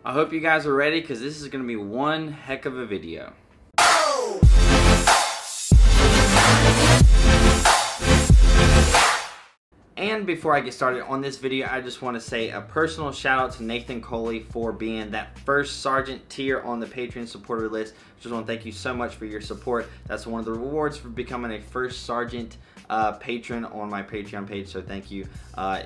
I hope you guys are ready because this is going to be one heck of a video. And before I get started on this video, I just want to say a personal shout out to Nathan Coley for being that first sergeant tier on the Patreon supporter list. Just want to thank you so much for your support. That's one of the rewards for becoming a first sergeant patron on my Patreon page, so thank you.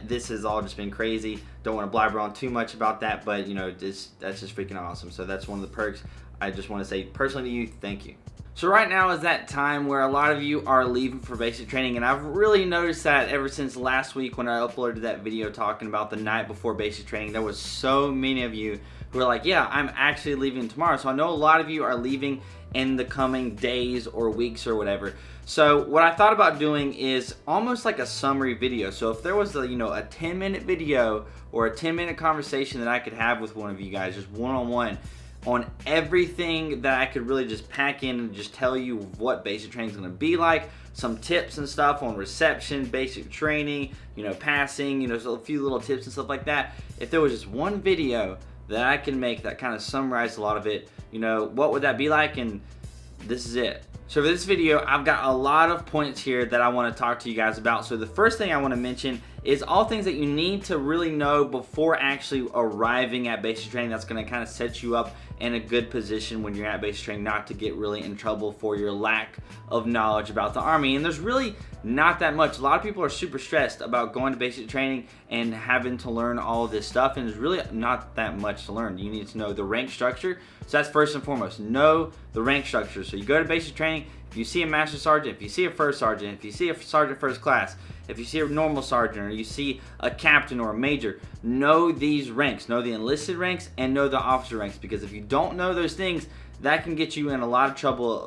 This has all just been crazy. Don't want to blabber on too much about that, but you know, that's just freaking awesome. So that's one of the perks. I just want to say personally to you, thank you. So right now is that time where a lot of you are leaving for basic training, and I've really noticed that ever since last week when I uploaded that video talking about the night before basic training. There was so many of you who are like, yeah, I'm actually leaving tomorrow. So I know a lot of you are leaving in the coming days or weeks or whatever. So what I thought about doing is almost like a summary video. So if there was a 10-minute video or a 10-minute conversation that I could have with one of you guys, just one-on-one, on everything that I could really just pack in and just tell you what basic training is going to be like, some tips and stuff on reception, basic training, passing, so a few little tips and stuff like that. If there was just one video that I can make that kind of summarized a lot of it, what would that be like? And this is it. So for this video, I've got a lot of points here that I want to talk to you guys about. So the first thing I want to mention is all things that you need to really know before actually arriving at basic training. That's going to kind of set you up in a good position when you're at basic training, not to get really in trouble for your lack of knowledge about the Army. And there's really not that much. A lot of people are super stressed about going to basic training and having to learn all of this stuff, and there's really not that much to learn. You need to know the rank structure. So that's first and foremost. Know the rank structure. So you go to basic training, if you see a master sergeant, if you see a first sergeant, if you see a sergeant first class, if you see a normal sergeant, or you see a captain or a major, know these ranks. Know the enlisted ranks and know the officer ranks, because if you don't know those things, that can get you in a lot of trouble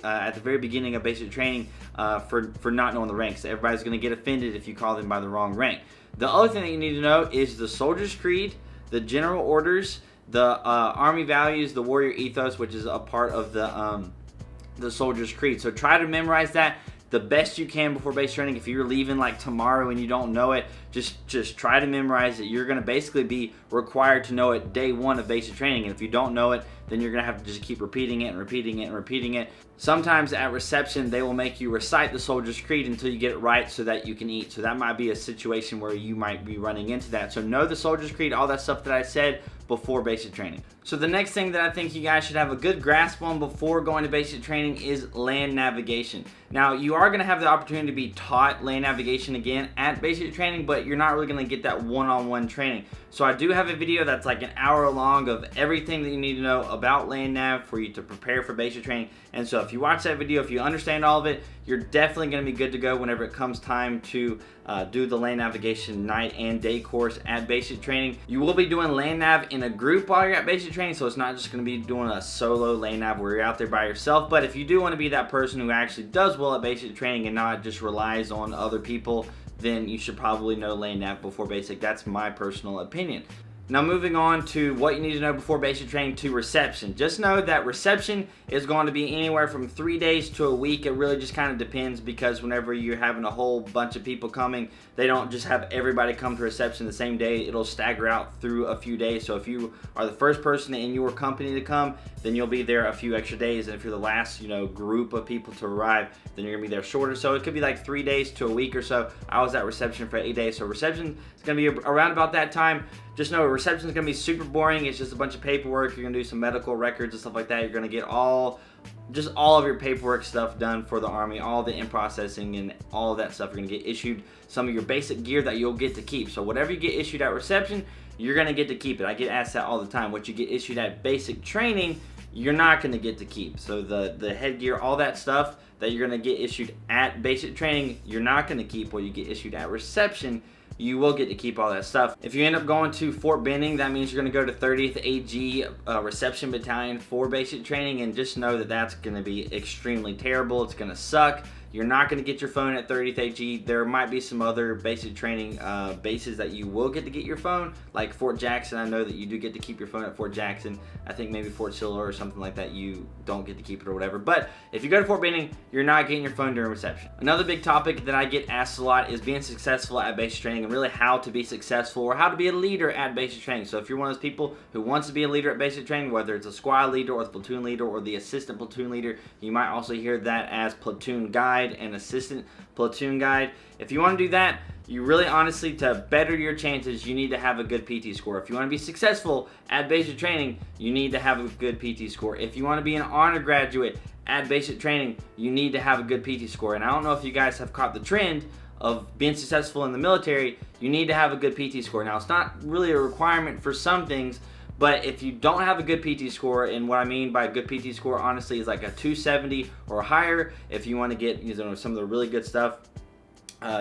at the very beginning of basic training for not knowing the ranks. Everybody's going to get offended if you call them by the wrong rank. The other thing that you need to know is the soldier's creed, the general orders, the Army values, the warrior ethos, which is a part of the soldier's creed. So try to memorize that the best you can before basic training. If you're leaving like tomorrow and you don't know it, just try to memorize it. You're going to basically be required to know it day one of basic training, and if you don't know it, then you're going to have to just keep repeating it and repeating it and repeating it. Sometimes at reception they will make you recite the soldier's creed until you get it right so that you can eat. So that might be a situation where you might be running into that. So know the soldier's creed, all that stuff that I said before basic training. So the next thing that I think you guys should have a good grasp on before going to basic training is land navigation. Now, you are going to have the opportunity to be taught land navigation again at basic training, but you're not really going to get that one-on-one training. So I do have a video that's like an hour long of everything that you need to know about land nav for you to prepare for basic training. And so if you watch that video, if you understand all of it, you're definitely going to be good to go whenever it comes time to do the land navigation night and day course at basic training. You will be doing land nav in a group while you're at basic training, so it's not just going to be doing a solo land nav where you're out there by yourself. But if you do want to be that person who actually does well at basic training and not just relies on other people, then you should probably know land nav before basic. That's my personal opinion. Now moving on to what you need to know before basic training to reception. Just know that reception is going to be anywhere from 3 days to a week. It really just kind of depends, because whenever you're having a whole bunch of people coming, they don't just have everybody come to reception the same day. It'll stagger out through a few days. So if you are the first person in your company to come, then you'll be there a few extra days. And if you're the last group of people to arrive, then you're gonna be there shorter. So it could be like 3 days to a week or so. I was at reception for 8 days. So reception is gonna be around about that time. Just know reception is going to be super boring. It's just a bunch of paperwork. You're going to do some medical records and stuff like that. You're going to get all of your paperwork stuff done for the Army, all the in-processing and all of that stuff. You're going to get issued some of your basic gear that you'll get to keep. So whatever you get issued at reception, you're going to get to keep it. I get asked that all the time. What you get issued at basic training, you're not going to get to keep. So the headgear, all that stuff that you're going to get issued at basic training, you're not going to keep. What you get issued at reception, you will get to keep all that stuff. If you end up going to Fort Benning, that means you're going to go to 30th AG Reception Battalion for basic training, and just know that that's going to be extremely terrible. It's going to suck. You're not going to get your phone at 30th AG. There might be some other basic training bases that you will get to get your phone, like Fort Jackson. I know that you do get to keep your phone at Fort Jackson. I think maybe Fort Silla or something like that, you don't get to keep it or whatever. But if you go to Fort Benning, you're not getting your phone during reception. Another big topic that I get asked a lot is being successful at basic training, and really how to be successful or how to be a leader at basic training. So if you're one of those people who wants to be a leader at basic training, whether it's a squad leader or the platoon leader or the assistant platoon leader, you might also hear that as platoon guide and assistant platoon guide. If you want to do that, you really honestly, to better your chances, you need to have a good PT score. If you want to be successful at basic training, you need to have a good PT score. If you want to be an honor graduate at basic training, you need to have a good PT score. And I don't know if you guys have caught the trend of being successful in the military, you need to have a good PT score. Now, it's not really a requirement for some things, but if you don't have a good PT score, and what I mean by a good PT score, honestly, is like a 270 or higher. If you want to get, you know, some of the really good stuff,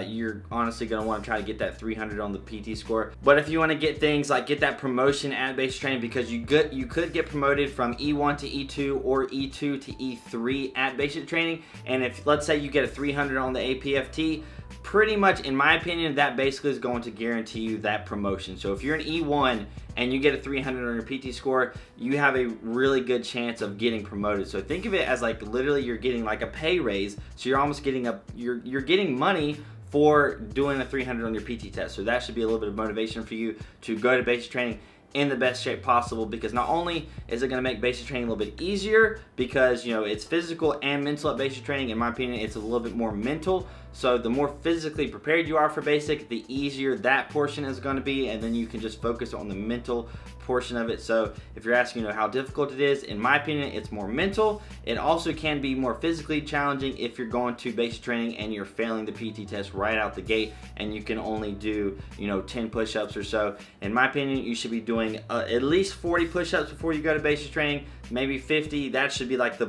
you're honestly going to want to try to get that 300 on the PT score. But if you want to get things like get that promotion at basic training, because you could get promoted from E1 to E2 or E2 to E3 at basic training, and if, let's say, you get a 300 on the APFT, pretty much, in my opinion, that basically is going to guarantee you that promotion. So if you're an E1 and you get a 300 on your PT score, you have a really good chance of getting promoted. So think of it as like literally you're getting like a pay raise. So you're almost getting you're getting money for doing a 300 on your PT test. So that should be a little bit of motivation for you to go to basic training in the best shape possible, because not only is it going to make basic training a little bit easier, because, you know, it's physical and mental at basic training. In my opinion, it's a little bit more mental. So the more physically prepared you are for basic, the easier that portion is going to be, and then you can just focus on the mental portion of it. So if you're asking, you know, how difficult it is, in my opinion, it's more mental. It also can be more physically challenging if you're going to basic training and you're failing the PT test right out the gate, and you can only do, you know, 10 push-ups or so. In my opinion, you should be doing at least 40 push-ups before you go to basic training, maybe 50. That should be like the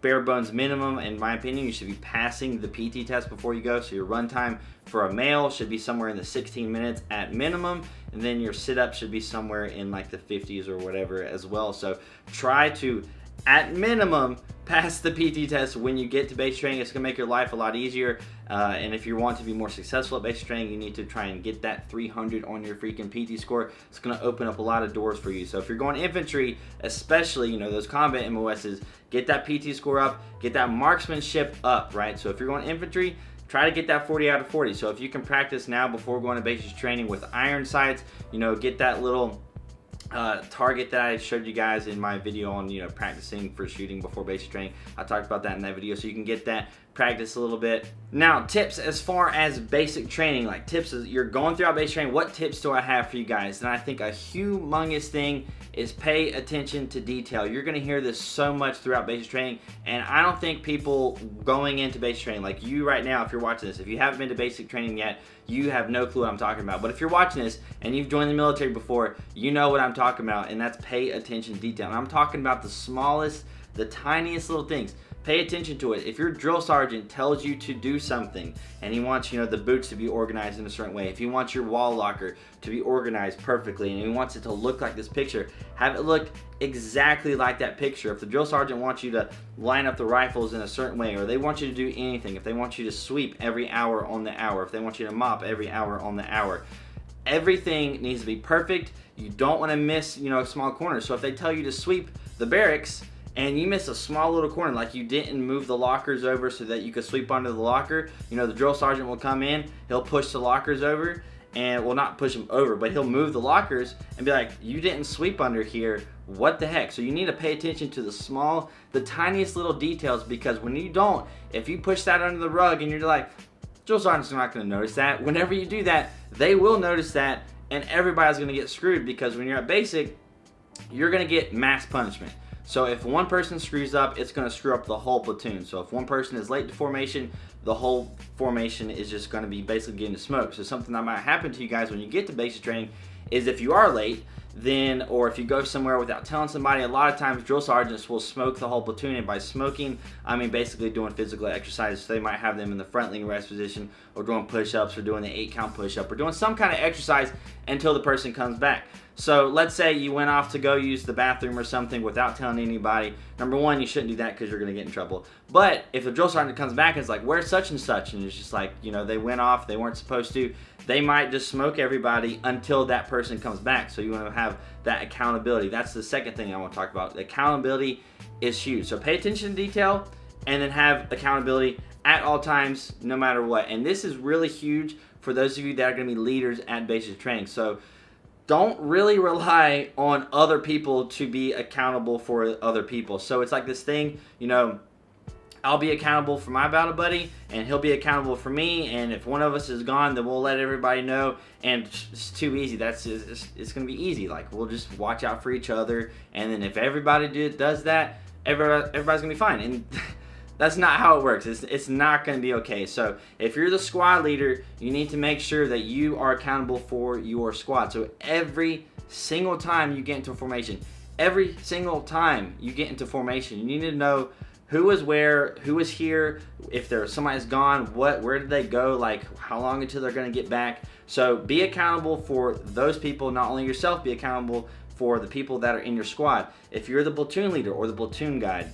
bare bones minimum. In my opinion, you should be passing the PT test before you go. So your run time for a male should be somewhere in the 16 minutes at minimum, and then your sit-up should be somewhere in like the 50s or whatever as well. So try to, at minimum, pass the PT test when you get to basic training. It's going to make your life a lot easier, and if you want to be more successful at basic training, you need to try and get that 300 on your freaking PT score. It's going to open up a lot of doors for you. So if you're going infantry, especially, you know, those combat MOSs, get that PT score up, get that marksmanship up, right? So if you're going infantry, try to get that 40 out of 40. So if you can practice now before going to basic training with iron sights, you know, get that little target that I showed you guys in my video on, you know, practicing for shooting before basic training. I talked about that in that video, so you can get that, practice a little bit. Now, tips as far as basic training, like tips as you're going throughout basic training, what tips do I have for you guys? And I think a humongous thing is pay attention to detail. You're going to hear this so much throughout basic training, and I don't think people going into basic training, like you right now, if you're watching this, if you haven't been to basic training yet, you have no clue what I'm talking about. But if you're watching this and you've joined the military before, you know what I'm talking about, and that's pay attention to detail. And I'm talking about the smallest, the tiniest little things. Pay attention to it. If your drill sergeant tells you to do something and he wants, you know, the boots to be organized in a certain way, if he wants your wall locker to be organized perfectly and he wants it to look like this picture, have it look exactly like that picture. If the drill sergeant wants you to line up the rifles in a certain way, or they want you to do anything, if they want you to sweep every hour on the hour, if they want you to mop every hour on the hour, everything needs to be perfect. You don't want to miss, you know, small corners. So if they tell you to sweep the barracks and you miss a small little corner, like you didn't move the lockers over so that you could sweep under the locker, you know, the drill sergeant will come in, he'll push the lockers over, and well, not push them over, but he'll move the lockers and be like, you didn't sweep under here, what the heck? So you need to pay attention to the tiniest little details, because when you don't, if you push that under the rug and you're like, drill sergeant's not going to notice that, whenever you do that, they will notice that, and everybody's going to get screwed, because when you're at basic, you're going to get mass punishment. So if one person screws up, it's going to screw up the whole platoon. So if one person is late to formation, the whole formation is just going to be basically getting smoked. So something that might happen to you guys when you get to basic training is if you are late, then, or if you go somewhere without telling somebody, a lot of times drill sergeants will smoke the whole platoon. And by smoking, I mean basically doing physical exercises. So they might have them in the front lean rest position, or doing push-ups, or doing the 8-count push-up, or doing some kind of exercise until the person comes back. So let's say you went off to go use the bathroom or something without telling anybody. Number one, you shouldn't do that because you're going to get in trouble. But if the drill sergeant comes back and is like, where's such and such? And it's just like, you know, they went off, they weren't supposed to. They might just smoke everybody until that person comes back. So you want to have that accountability. That's the second thing I want to talk about. The accountability is huge. So pay attention to detail and then have accountability at all times, no matter what. And this is really huge for those of you that are going to be leaders at basic training. So don't really rely on other people to be accountable for other people. So it's like this thing, you know, I'll be accountable for my battle buddy and he'll be accountable for me, and if one of us is gone, then we'll let everybody know, and it's too easy. It's gonna be easy. Like, we'll just watch out for each other, and then if everybody does that, everybody's gonna be fine. And that's not how it works. It's not going to be okay. So if you're the squad leader, you need to make sure that you are accountable for your squad. So every single time you get into formation, you need to know who is where, who is here, if somebody's gone, where did they go, like how long until they're going to get back. So be accountable for those people, not only yourself, be accountable for the people that are in your squad. If you're the platoon leader or the platoon guide,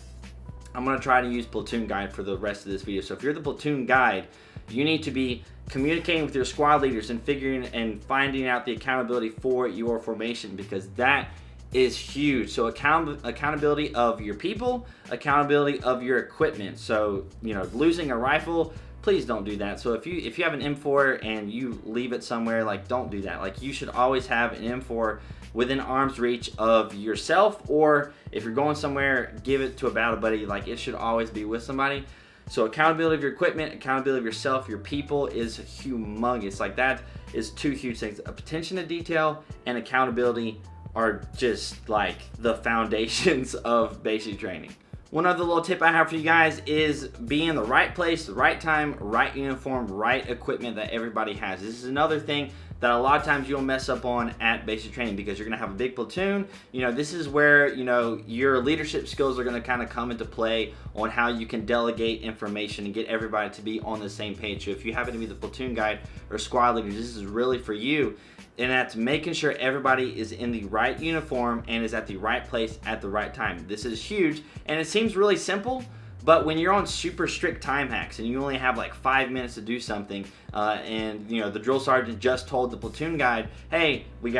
I'm going to try to use platoon guide for the rest of this video. So if you're the platoon guide, you need to be communicating with your squad leaders and figuring and finding out the accountability for your formation, because that is huge. So accountability of your people, accountability of your equipment. So, you know, losing a rifle, please don't do that. So if you have an M4 and you leave it somewhere, like, don't do that. Like, you should always have an M4 within arm's reach of yourself, or if you're going somewhere, give it to a battle buddy. Like, it should always be with somebody. So accountability of your equipment, accountability of yourself, your people is humongous. Like, that is two huge things. Attention to detail and accountability are just like the foundations of basic training. One other little tip I have for you guys is be in the right place, the right time, right uniform, right equipment that everybody has. This is another thing that a lot of times you'll mess up on at basic training, because you're gonna have a big platoon. You know, this is where, you know, your leadership skills are gonna kind of come into play on how you can delegate information and get everybody to be on the same page. So if you happen to be the platoon guide or squad leader, this is really for you. And that's making sure everybody is in the right uniform and is at the right place at the right time. This is huge, and it seems really simple, but when you're on super strict time hacks and you only have like 5 minutes to do something, and you know the drill sergeant just told the platoon guide, hey, you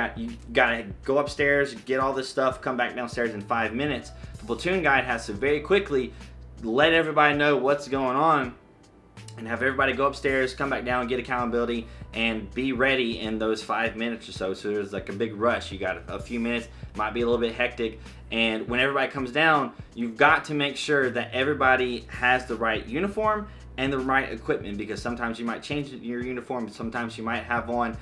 gotta go upstairs, get all this stuff, come back downstairs in 5 minutes. The platoon guide has to very quickly let everybody know what's going on and have everybody go upstairs, come back down, get accountability, and be ready in those 5 minutes or so. So there's like a big rush. You got a few minutes, might be a little bit hectic, and when everybody comes down, you've got to make sure that everybody has the right uniform and the right equipment, because sometimes you might change your uniform, sometimes you might have on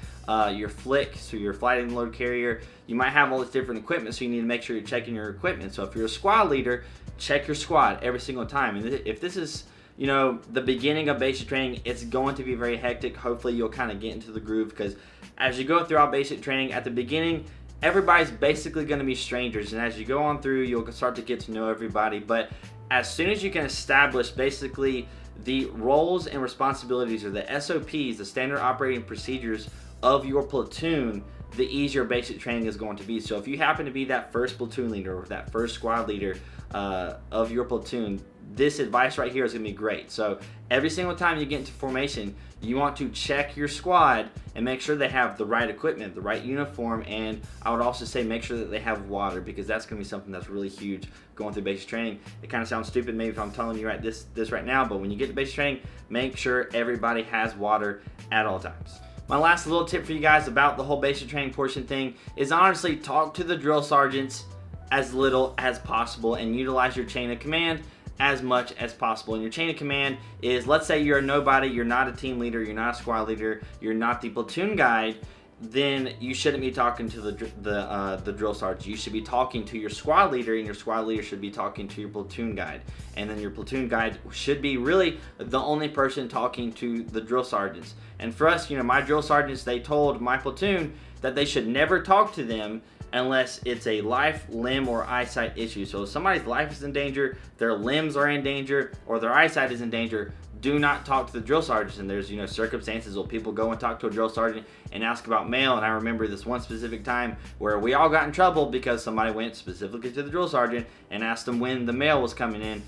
your flick, so your flight and load carrier, you might have all this different equipment, so you need to make sure you're checking your equipment. So if you're a squad leader, check your squad every single time. And if this is, you know, the beginning of basic training, it's going to be very hectic. Hopefully you'll kind of get into the groove, because as you go throughout basic training, at the beginning, everybody's basically going to be strangers, and as you go on through, you'll start to get to know everybody. But as soon as you can establish basically the roles and responsibilities, or the SOPs, the standard operating procedures of your platoon, the easier basic training is going to be. So if you happen to be that first platoon leader or that first squad leader of your platoon, this advice right here is going to be great. So every single time you get into formation, you want to check your squad and make sure they have the right equipment, the right uniform, and I would also say make sure that they have water, because that's going to be something that's really huge going through basic training. It kind of sounds stupid maybe if I'm telling you this right now, but when you get to basic training, make sure everybody has water at all times. My last little tip for you guys about the whole basic training portion thing is honestly talk to the drill sergeants as little as possible and utilize your chain of command as much as possible. And your chain of command is, let's say you're a nobody, you're not a team leader, you're not a squad leader, you're not the platoon guide, then you shouldn't be talking to the drill sergeant. You should be talking to your squad leader, and your squad leader should be talking to your platoon guide. And then your platoon guide should be really the only person talking to the drill sergeants. And for us, you know, my drill sergeants, they told my platoon that they should never talk to them unless it's a life, limb, or eyesight issue. So if somebody's life is in danger, their limbs are in danger, or their eyesight is in danger, do not talk to the drill sergeants. And there's, you know, circumstances where people go and talk to a drill sergeant and ask about mail. And I remember this one specific time where we all got in trouble because somebody went specifically to the drill sergeant and asked them when the mail was coming in.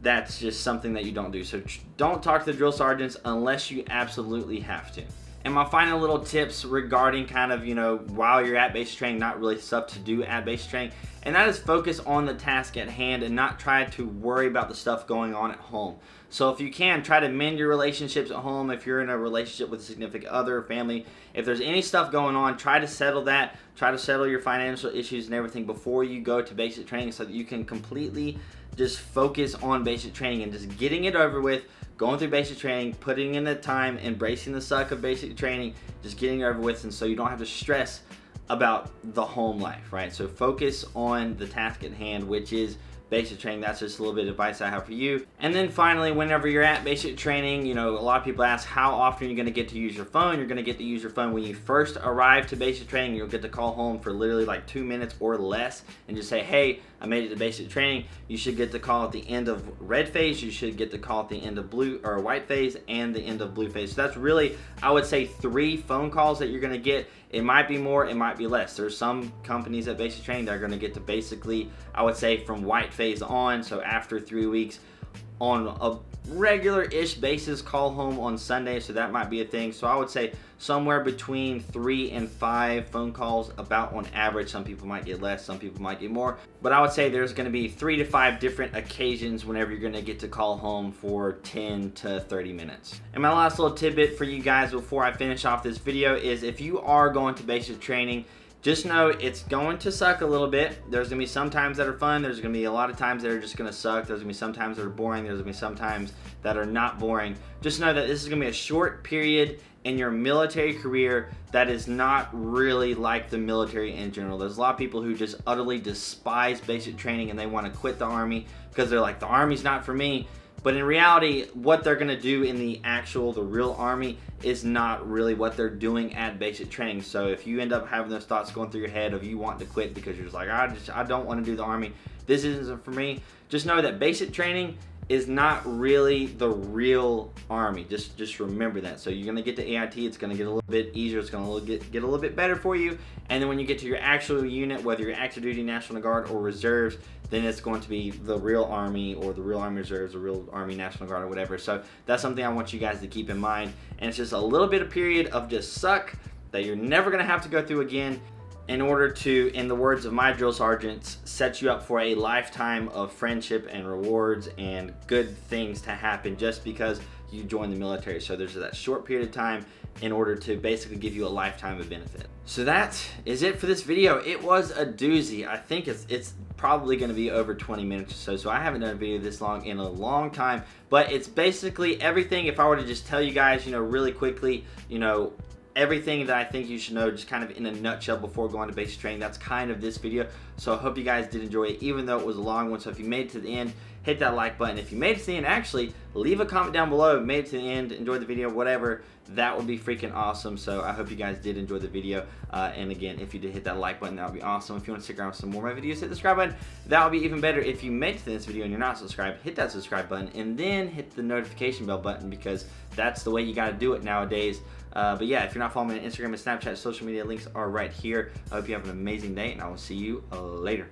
That's just something that you don't do. So don't talk to the drill sergeants unless you absolutely have to. And my final little tips regarding kind of, you know, while you're at basic training, not really stuff to do at basic training, and that is focus on the task at hand and not try to worry about the stuff going on at home. So if you can, try to mend your relationships at home. If you're in a relationship with a significant other, family, if there's any stuff going on, try to settle that. Try to settle your financial issues and everything before you go to basic training so that you can completely just focus on basic training and just getting it over with, going through basic training, putting in the time, embracing the suck of basic training, just getting it over with, and so you don't have to stress about the home life, right? So focus on the task at hand, which is basic training. That's just a little bit of advice I have for you. And then finally, whenever you're at basic training, you know, a lot of people ask how often you're going to get to use your phone. You're going to get to use your phone when you first arrive to basic training. You'll get to call home for literally like 2 minutes or less and just say, hey, I made it to basic training. You should get the call at the end of red phase. You should get the call at the end of blue or white phase and the end of blue phase. So that's really, I would say, 3 phone calls that you're going to get. It might be more, it might be less. There's some companies at basic training that are going to get to basically, I would say, from white phase on, so after 3 weeks, on a regular-ish basis, call home on Sunday, so that might be a thing. So I would say somewhere between 3 and 5 phone calls about on average. Some people might get less, some people might get more, but I would say there's going to be 3 to 5 different occasions whenever you're going to get to call home for 10 to 30 minutes. And my last little tidbit for you guys before I finish off this video is if you are going to basic training, just know it's going to suck a little bit. There's going to be some times that are fun. There's going to be a lot of times that are just going to suck. There's going to be some times that are boring. There's going to be some times that are not boring. Just know that this is going to be a short period in your military career that is not really like the military in general. There's a lot of people who just utterly despise basic training and they want to quit the Army because they're like, the Army's not for me. But in reality, what they're going to do in the real Army is not really what they're doing at basic training. So if you end up having those thoughts going through your head of you wanting to quit because you're just like, I don't want to do the Army, this isn't for me, just know that basic training is not really the real Army. Just remember that. So you're going to get to AIT, it's going to get a little bit easier, it's going to get a little bit better for you, and then when you get to your actual unit, whether you're active duty, National Guard, or reserves, then it's going to be the real Army or the real Army Reserves or real Army National Guard or whatever. So that's something I want you guys to keep in mind, and it's just a little bit of period of just suck that you're never going to have to go through again, in order to, in the words of my drill sergeants, set you up for a lifetime of friendship and rewards and good things to happen just because you joined the military. So there's that short period of time in order to basically give you a lifetime of benefit. So that is it for this video. It was a doozy. I think it's probably going to be over 20 minutes or so. So I haven't done a video this long in a long time, but it's basically everything. If I were to just tell you guys, you know, really quickly, you know, everything that I think you should know just kind of in a nutshell before going to basic training, that's kind of this video. So I hope you guys did enjoy it, even though it was a long one. So if you made it to the end, hit that like button. If you made it to the end, actually leave a comment down below, made it to the end, enjoyed the video, whatever. That would be freaking awesome. So I hope you guys did enjoy the video. And again, if you did hit that like button, that would be awesome. If you want to stick around for some more of my videos, hit the subscribe button. That would be even better. If you made it to this video and you're not subscribed, hit that subscribe button and then hit the notification bell button, because that's the way you got to do it nowadays. But yeah, if you're not following me on Instagram and Snapchat, social media links are right here. I hope you have an amazing day, and I will see you later.